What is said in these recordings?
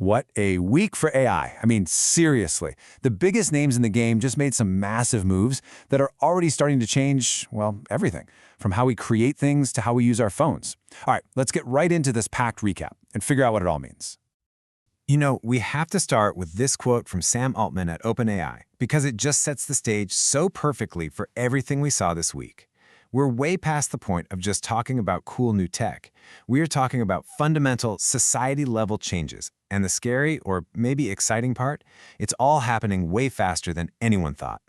What a week for AI. I mean, seriously. The biggest names in the game just made some massive moves that are already starting to change, well, everything, from how we create things to how we use our phones. All right, let's get right into this pact recap and figure out what it all means. You know, we have to start with this quote from Sam Altman at OpenAI because it just sets the stage so perfectly for everything we saw this week. We're way past the point of just talking about cool new tech. We are talking about fundamental society-level changes. And the scary, or maybe exciting part, it's all happening way faster than anyone thought.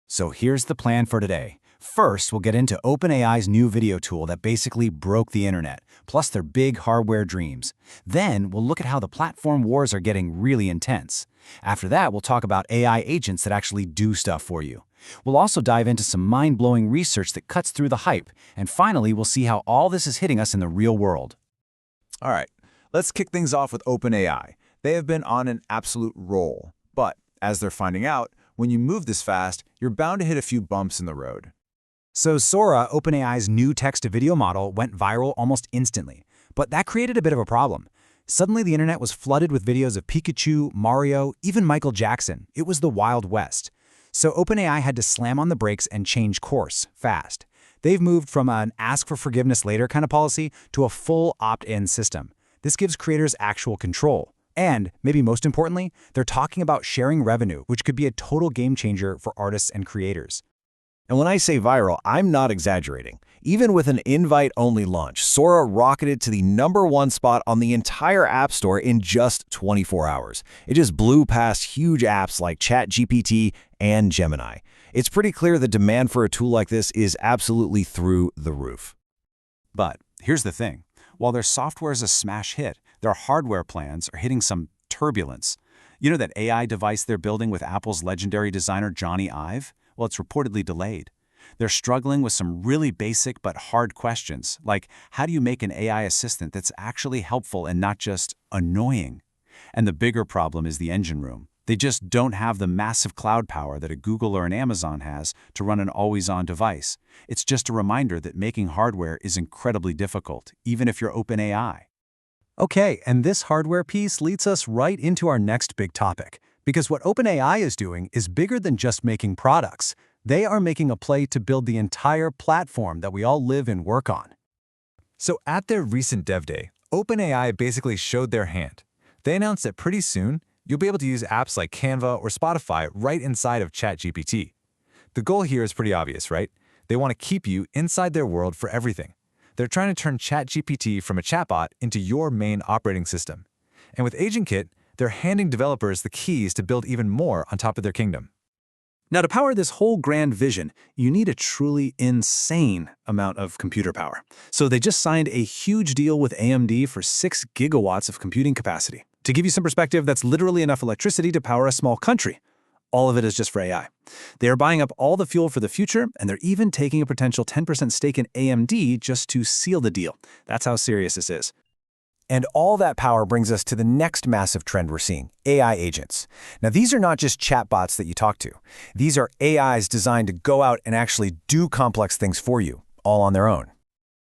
So here's the plan for today. First, we'll get into OpenAI's new video tool that basically broke the internet, plus their big hardware dreams. Then, we'll look at how the platform wars are getting really intense. After that, we'll talk about AI agents that actually do stuff for you. We'll also dive into some mind-blowing research that cuts through the hype. And finally, we'll see how all this is hitting us in the real world. All right, let's kick things off with OpenAI. They have been on an absolute roll. But, as they're finding out, when you move this fast, you're bound to hit a few bumps in the road. So Sora, OpenAI's new text-to-video model, went viral almost instantly. But that created a bit of a problem. Suddenly, the internet was flooded with videos of Pikachu, Mario, even Michael Jackson. It was the Wild West. So OpenAI had to slam on the brakes and change course fast. They've moved from an ask for forgiveness later kind of policy to a full opt-in system. This gives creators actual control. And, maybe most importantly, they're talking about sharing revenue, which could be a total game changer for artists and creators. And when I say viral, I'm not exaggerating. Even with an invite-only launch, Sora rocketed to the #1 spot on the entire App Store in just 24 hours. It just blew past huge apps like ChatGPT and Gemini. It's pretty clear the demand for a tool like this is absolutely through the roof. But here's the thing. While their software is a smash hit, their hardware plans are hitting some turbulence. You know that AI device they're building with Apple's legendary designer Jony Ive? Well, it's reportedly delayed. They're struggling with some really basic but hard questions, like how do you make an AI assistant that's actually helpful and not just annoying? And the bigger problem is the engine room. They just don't have the massive cloud power that a Google or an Amazon has to run an always-on device. It's just a reminder that making hardware is incredibly difficult, even if you're OpenAI. Okay, and this hardware piece leads us right into our next big topic. Because what OpenAI is doing is bigger than just making products. They are making a play to build the entire platform that we all live and work on. So at their recent Dev Day, OpenAI basically showed their hand. They announced that pretty soon, you'll be able to use apps like Canva or Spotify right inside of ChatGPT. The goal here is pretty obvious, right? They want to keep you inside their world for everything. They're trying to turn ChatGPT from a chatbot into your main operating system. And with AgentKit, they're handing developers the keys to build even more on top of their kingdom. Now, to power this whole grand vision, you need a truly insane amount of computer power. So they just signed a huge deal with AMD for 6 gigawatts of computing capacity. To give you some perspective, that's literally enough electricity to power a small country. All of it is just for AI. They are buying up all the fuel for the future, and they're even taking a potential 10% stake in AMD just to seal the deal. That's how serious this is. And all that power brings us to the next massive trend we're seeing, AI agents. Now, these are not just chatbots that you talk to. These are AIs designed to go out and actually do complex things for you, all on their own.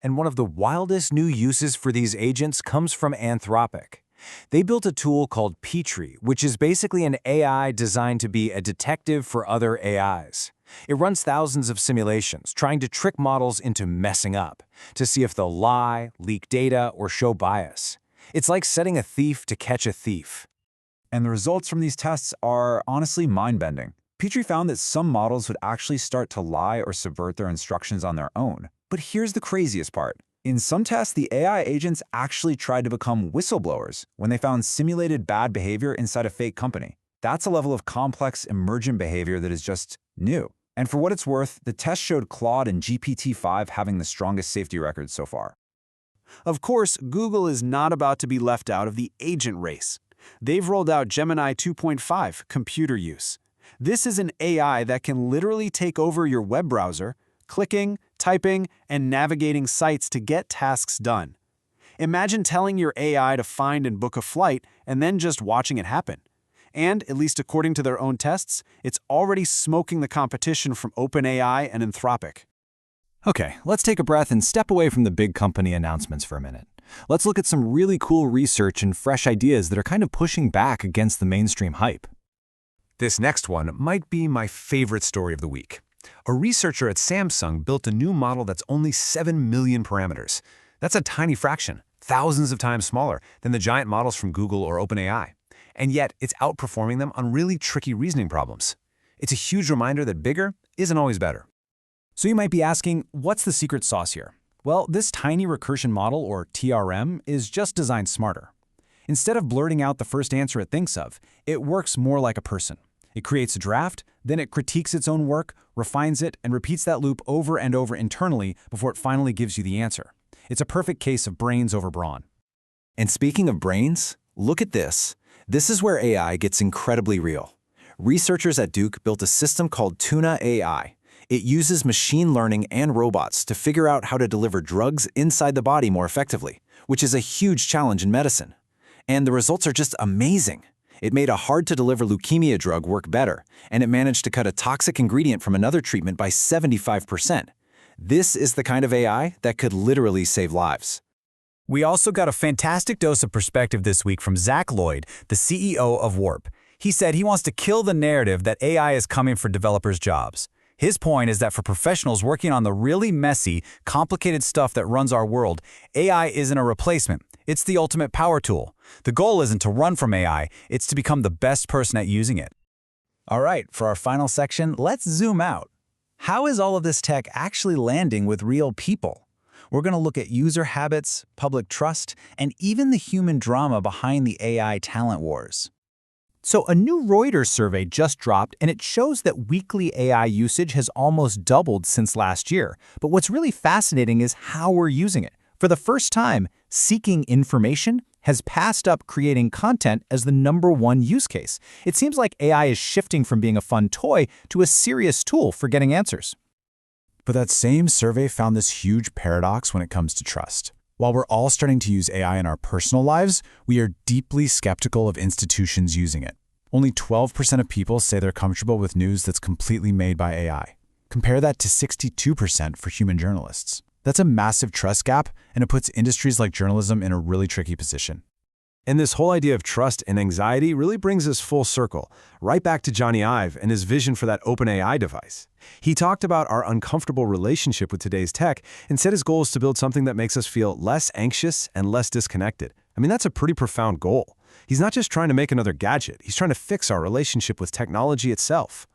And one of the wildest new uses for these agents comes from Anthropic. They built a tool called Petri, which is basically an AI designed to be a detective for other AIs. It runs thousands of simulations, trying to trick models into messing up, to see if they'll lie, leak data, or show bias. It's like setting a thief to catch a thief. And the results from these tests are honestly mind-bending. Petri found that some models would actually start to lie or subvert their instructions on their own. But here's the craziest part. In some tests, the AI agents actually tried to become whistleblowers when they found simulated bad behavior inside a fake company. That's a level of complex, emergent behavior that is just new. And for what it's worth, the test showed Claude and GPT-5 having the strongest safety records so far. Of course, Google is not about to be left out of the agent race. They've rolled out Gemini 2.5 computer use. This is an AI that can literally take over your web browser, clicking, typing, and navigating sites to get tasks done. Imagine telling your AI to find and book a flight and then just watching it happen. And, at least according to their own tests, it's already smoking the competition from OpenAI and Anthropic. Okay, let's take a breath and step away from the big company announcements for a minute. Let's look at some really cool research and fresh ideas that are kind of pushing back against the mainstream hype. This next one might be my favorite story of the week. A researcher at Samsung built a new model that's only 7 million parameters. That's a tiny fraction, thousands of times smaller than the giant models from Google or OpenAI. And yet, it's outperforming them on really tricky reasoning problems. It's a huge reminder that bigger isn't always better. So you might be asking, what's the secret sauce here? Well, this tiny recursion model, or TRM, is just designed smarter. Instead of blurting out the first answer it thinks of, it works more like a person. It creates a draft, then it critiques its own work, refines it, and repeats that loop over and over internally before it finally gives you the answer. It's a perfect case of brains over brawn. And speaking of brains, look at this. This is where AI gets incredibly real. Researchers at Duke built a system called TuNa AI. It uses machine learning and robots to figure out how to deliver drugs inside the body more effectively, which is a huge challenge in medicine. And the results are just amazing. It made a hard-to-deliver leukemia drug work better, and it managed to cut a toxic ingredient from another treatment by 75%. This is the kind of AI that could literally save lives. We also got a fantastic dose of perspective this week from Lloyd, the CEO of Warp. He said he wants to kill the narrative that AI is coming for developers' jobs. His point is that for professionals working on the really messy, complicated stuff that runs our world, AI isn't a replacement. It's the ultimate power tool. The goal isn't to run from AI, it's to become the best person at using it. All right, for our final section, let's zoom out. How is all of this tech actually landing with real people? We're going to look at user habits, public trust, and even the human drama behind the AI talent wars. So a new Reuters survey just dropped, and it shows that weekly AI usage has almost doubled since last year. But what's really fascinating is how we're using it. For the first time, seeking information has passed up creating content as the #1 use case. It seems like AI is shifting from being a fun toy to a serious tool for getting answers. But that same survey found this huge paradox when it comes to trust. While we're all starting to use AI in our personal lives, we are deeply skeptical of institutions using it. Only 12% of people say they're comfortable with news that's completely made by AI. Compare that to 62% for human journalists. That's a massive trust gap, and it puts industries like journalism in a really tricky position. And this whole idea of trust and anxiety really brings us full circle, right back to Jony Ive and his vision for that OpenAI device. He talked about our uncomfortable relationship with today's tech and said his goal is to build something that makes us feel less anxious and less disconnected. I mean, that's a pretty profound goal. He's not just trying to make another gadget, he's trying to fix our relationship with technology itself.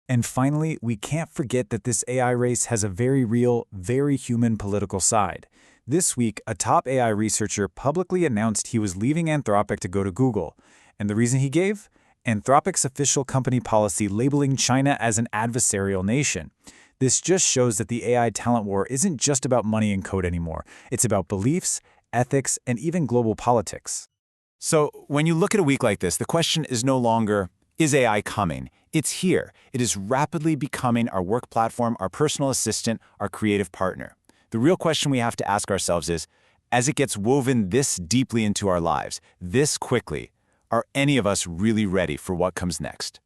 And finally, we can't forget that this AI race has a very real, very human political side. This week, a top AI researcher publicly announced he was leaving Anthropic to go to Google. And the reason he gave? Anthropic's official company policy labeling China as an adversarial nation. This just shows that the AI talent war isn't just about money and code anymore. It's about beliefs, ethics, and even global politics. So when you look at a week like this, the question is no longer, is AI coming? It's here. It is rapidly becoming our work platform, our personal assistant, our creative partner. The real question we have to ask ourselves is, as it gets woven this deeply into our lives, this quickly, are any of us really ready for what comes next?